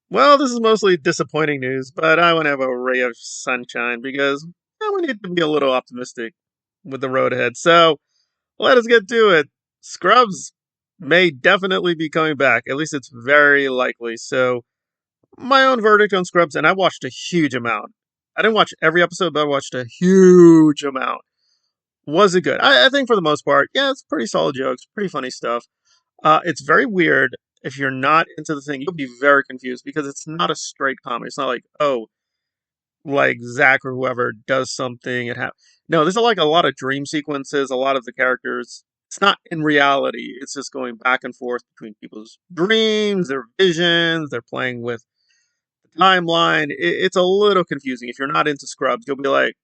Well, this is mostly disappointing news, but I want to have a ray of sunshine because we need to be a little optimistic with the road ahead. So let us get to it. Scrubs may definitely be coming back. At least it's very likely. So my own verdict on Scrubs, and I watched a huge amount. I didn't watch every episode, but I watched a huge amount. Was it good? I think for the most part, yeah, it's pretty solid jokes, pretty funny stuff. It's very weird. If you're not into the thing, you'll be very confused because it's not a straight comedy. It's not like, oh, like Zach or whoever does something. No, there's like a lot of dream sequences. A lot of the characters. It's not in reality. It's just going back and forth between people's dreams, their visions. They're playing with the timeline. It's a little confusing. If you're not into Scrubs, you'll be like,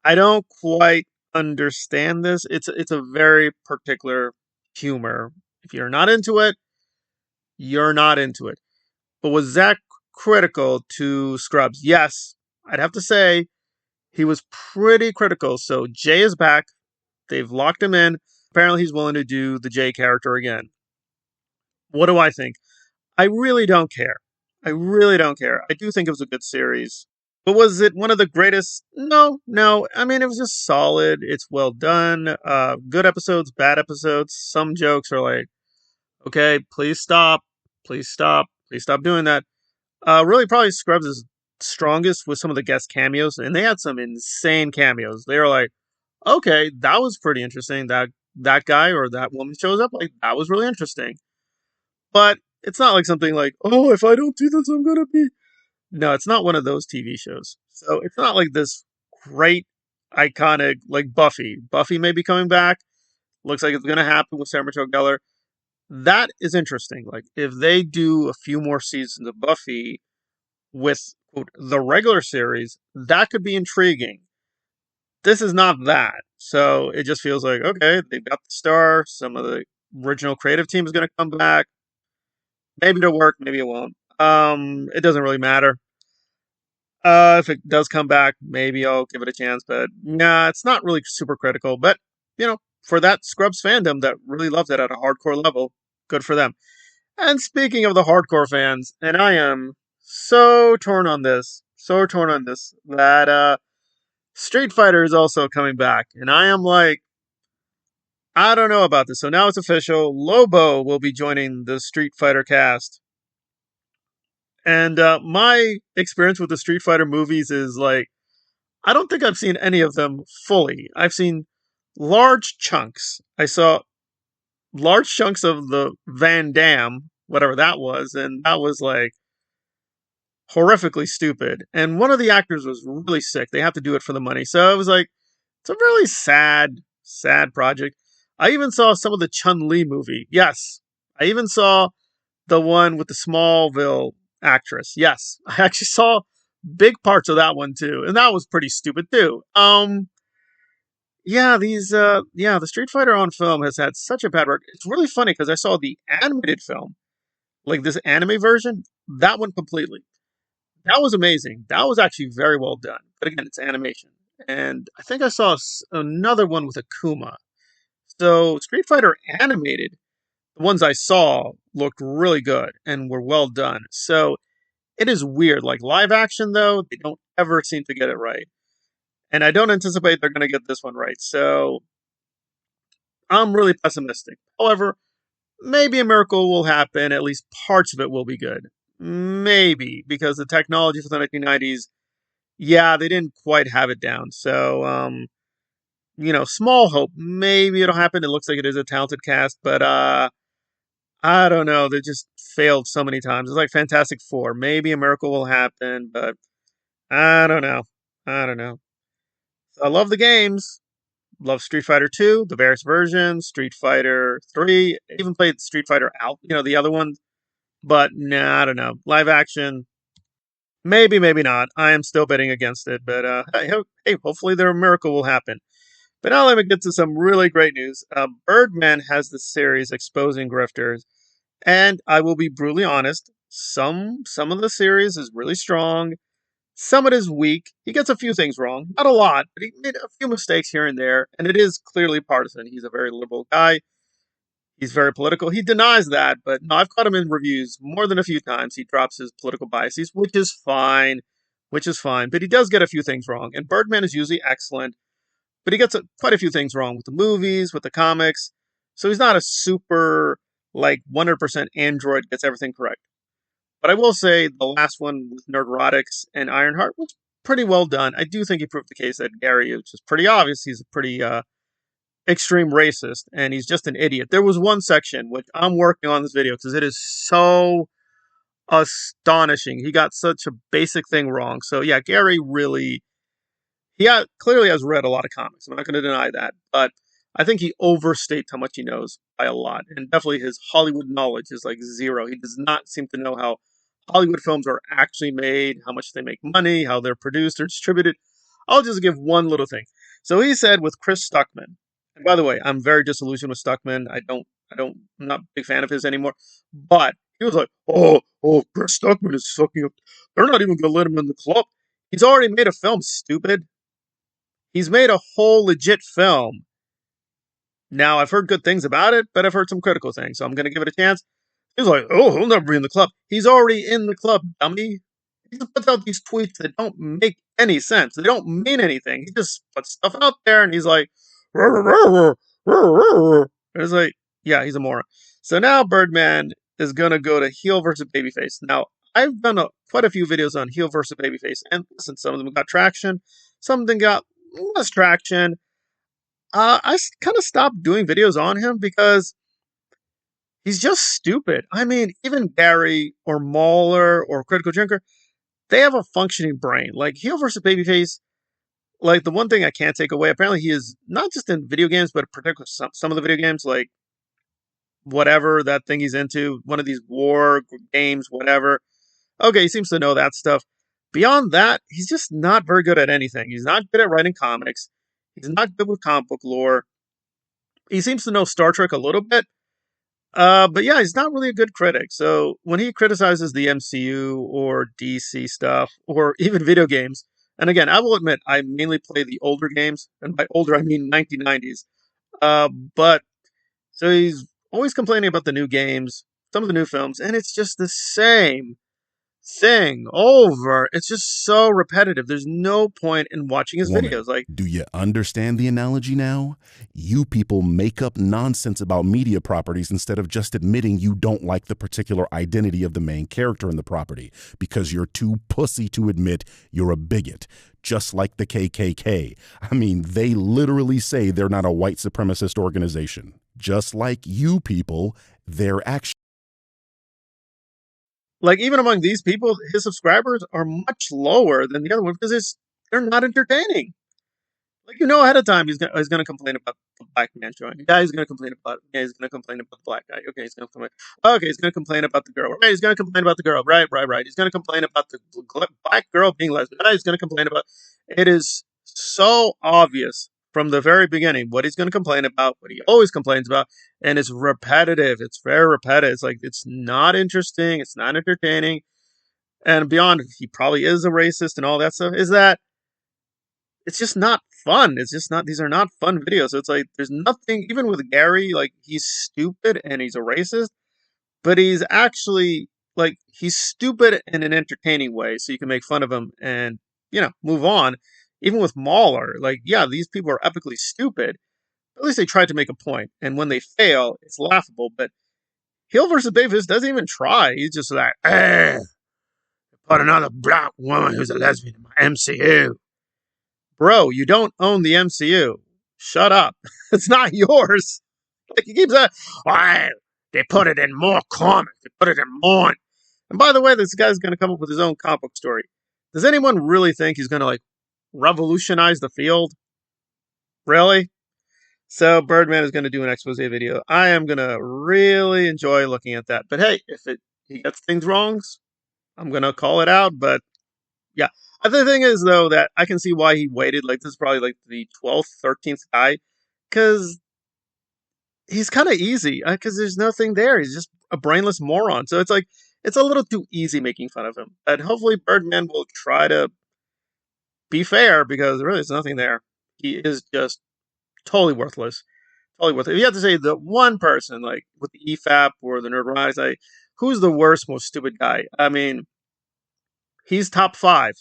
I don't quite understand this. It's a very particular humor. If you're not into it, you're not into it. But was Zach critical to Scrubs? Yes, I'd have to say he was pretty critical. So Jay is back. They've locked him in. Apparently, he's willing to do the Jay character again. What do I think? I really don't care. I really don't care. I do think it was a good series. But was it one of the greatest? No, no. I mean, it was just solid. It's well done. Good episodes, bad episodes. Some jokes are like, okay, please stop. Please stop. Please stop doing that. Really, probably Scrubs is strongest with some of the guest cameos, and they had some insane cameos. They were like, okay, that was pretty interesting. That guy or that woman shows up, like that was really interesting. But it's not like something like, oh, if I don't do this, I'm gonna be. No, it's not one of those TV shows. So it's not like this great, iconic like Buffy. Buffy may be coming back. Looks like it's gonna happen with Sarah Michelle Gellar. That is interesting. Like if they do a few more seasons of Buffy with quote, the regular series, that could be intriguing. This is not that. So it just feels like, okay, they've got the star. Some of the original creative team is going to come back. Maybe it'll work, maybe it won't. It doesn't really matter. If it does come back, maybe I'll give it a chance. But nah, it's not really super critical. But, for that Scrubs fandom that really loves it at a hardcore level, good for them. And speaking of the hardcore fans, and I am so torn on this, that Street Fighter is also coming back. And I am like, I don't know about this. So now it's official. Lobo will be joining the Street Fighter cast. And my experience with the Street Fighter movies is like, I don't think I've seen any of them fully. I've seen large chunks. I saw large chunks of the Van Damme, whatever that was, and that was like horrifically stupid. And one of the actors was really sick. They have to do it for the money. So it was like, it's a really sad, sad project. I even saw some of the Chun Li movie. Yes. I even saw the one with the Smallville actress. Yes. I actually saw big parts of that one too. And that was pretty stupid too. The Street Fighter on film has had such a bad record. It's really funny because I saw the animated film, like this anime version, that one completely. That was amazing. That was actually very well done. But again, it's animation. And I think I saw another one with Akuma. So Street Fighter animated, the ones I saw looked really good and were well done. So it is weird. Like live action, though, they don't ever seem to get it right. And I don't anticipate they're going to get this one right. So I'm really pessimistic. However, maybe a miracle will happen. At least parts of it will be good. Maybe, because the technology for the 1990s, yeah, they didn't quite have it down. So, small hope. Maybe it'll happen. It looks like it is a talented cast, but I don't know. They just failed so many times. It's like Fantastic Four. Maybe a miracle will happen, but I don't know. I don't know. I love the games. Love Street Fighter 2, the various versions, Street Fighter 3, even played Street Fighter Out, the other one. But nah, I don't know. Live action, maybe, maybe not. I am still betting against it, but hey, hopefully their miracle will happen. But now let me get to some really great news. Birdman has the series exposing grifters, and I will be brutally honest. Some of the series is really strong. Some of it is weak. He gets a few things wrong, not a lot, but he made a few mistakes here and there, and it is clearly partisan. He's a very liberal guy. He's very political. He denies that, but no, I've caught him in reviews more than a few times. He drops his political biases, which is fine, But he does get a few things wrong. And Birdman is usually excellent, but he gets quite a few things wrong with the movies, with the comics. So he's not a super, like, 100% android, gets everything correct. But I will say the last one with Nerdrotics and Ironheart was pretty well done. I do think he proved the case that Gary, which is pretty obvious, he's a pretty extreme racist and he's just an idiot. There was one section which I'm working on this video because it is so astonishing. He got such a basic thing wrong. So yeah, Gary really clearly has read a lot of comics. I'm not going to deny that, but I think he overstates how much he knows by a lot, and definitely his Hollywood knowledge is like zero. He does not seem to know how Hollywood films are actually made, how much they make money, how they're produced or distributed. I'll just give one little thing. So he said with Chris Stuckman, and by the way, I'm very disillusioned with Stuckman. I'm not a big fan of his anymore. But he was like, Chris Stuckman is sucking up. They're not even going to let him in the club. He's already made a film, stupid. He's made a whole legit film. Now, I've heard good things about it, but I've heard some critical things, so I'm going to give it a chance. He's like, he'll never be in the club. He's already in the club, dummy. He just puts out these tweets that don't make any sense. They don't mean anything. He just puts stuff out there, and he's like, it's like, yeah, he's a moron. So now Birdman is going to go to Heel versus Babyface. Now, I've done quite a few videos on Heel versus Babyface, and listen, some of them got traction, some of them got less traction. I kind of stopped doing videos on him because he's just stupid. I mean, even Gary or Mauler or Critical Drinker, they have a functioning brain. Like Heel versus Babyface, like the one thing I can't take away, apparently he is not just in video games, but particularly some of the video games, like whatever that thing he's into, one of these war games, whatever. Okay, he seems to know that stuff. Beyond that, he's just not very good at anything. He's not good at writing comics. He's not good with comic book lore. He seems to know Star Trek a little bit. But yeah, he's not really a good critic. So when he criticizes the MCU or DC stuff or even video games, and again, I will admit I mainly play the older games, and by older I mean 1990s. But so he's always complaining about the new games, some of the new films, and it's just the same thing over. It's just so repetitive. There's no point in watching his videos. Like, do you understand the analogy now? You people make up nonsense about media properties instead of just admitting you don't like the particular identity of the main character in the property because you're too pussy to admit you're a bigot. Just like the KKK. I mean, they literally say they're not a white supremacist organization. Just like you people, they're actually. Like, even among these people, his subscribers are much lower than the other one because they're not entertaining. Like, you know ahead of time he's gonna complain about the black man showing. Yeah, he's gonna complain about it. Yeah, he's gonna complain about the black guy. Okay, he's gonna complain. Okay, he's gonna complain about the girl. Right, he's gonna complain about the girl. Right. He's gonna complain about the black girl being lesbian. Right, he's gonna complain about. It is so obvious from the very beginning what he's gonna complain about, what he always complains about, and it's repetitive. It's very repetitive. It's like it's not interesting. It's not entertaining. And beyond, he probably is a racist and all that stuff. Is that it's just not fun. It's just not, these are not fun videos. So it's like, there's nothing, even with Gary, like, he's stupid and he's a racist, but he's actually, like, he's stupid in an entertaining way. So you can make fun of him and, move on. Even with Mauler, like, yeah, these people are epically stupid. At least they tried to make a point. And when they fail, it's laughable. But Hill versus Babyface doesn't even try. He's just like, put another black woman who's a lesbian in my MCU. Bro, you don't own the MCU. Shut up. It's not yours. Like, he keeps saying, they put it in more comics. They put it in more. And by the way, this guy's going to come up with his own comic book story. Does anyone really think he's going to, like, revolutionize the field? Really? So Birdman is going to do an expose video. I am going to really enjoy looking at that. But hey, if he gets things wrong, I'm going to call it out. But yeah. The thing is, though, that I can see why he waited. Like, this is probably like the 12th, 13th guy. Because he's kind of easy. Because there's nothing there. He's just a brainless moron. So it's like, it's a little too easy making fun of him. And hopefully Birdman will try to be fair because really there's nothing there. He is just totally worthless. probably with, if you have to say the one person, like with the EFAP or the Nerd Rise, who's the worst, most stupid guy? I mean, he's top five.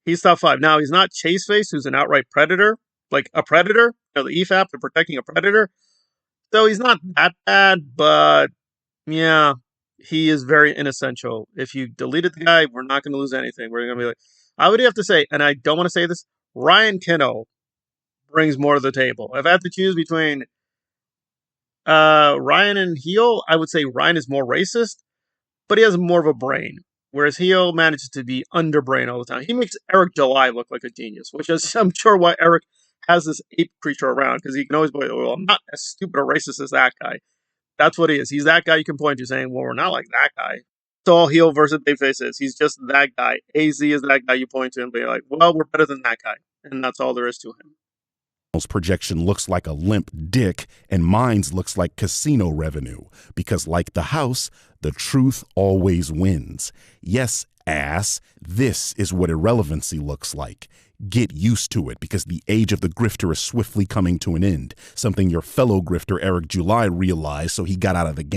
He's top five. Now, he's not Chaseface, who's an outright predator, like a predator, the EFAP, they're protecting a predator. So he's not that bad, but yeah, he is very inessential. If you deleted the guy, we're not going to lose anything. We're going to be like, I would have to say, and I don't want to say this, Ryan Kinno brings more to the table. If I had to choose between Ryan and Heel, I would say Ryan is more racist, but he has more of a brain. Whereas Heel manages to be underbrain all the time. He makes Eric July look like a genius, which is, I'm sure, why Eric has this ape creature around, because he can always be, well, I'm not as stupid or racist as that guy. That's what he is. He's that guy you can point to saying, well, we're not like that guy. That's all Heel versus Babyface is. He's just that guy. AZ is that guy you point to and be like, well, we're better than that guy. And that's all there is to him. Projection looks like a limp dick and mine's looks like casino revenue because, like the house, the truth always wins. Yes, ass, this is what irrelevancy looks like. Get used to it because the age of the grifter is swiftly coming to an end, something your fellow grifter Eric July realized, so he got out of the game.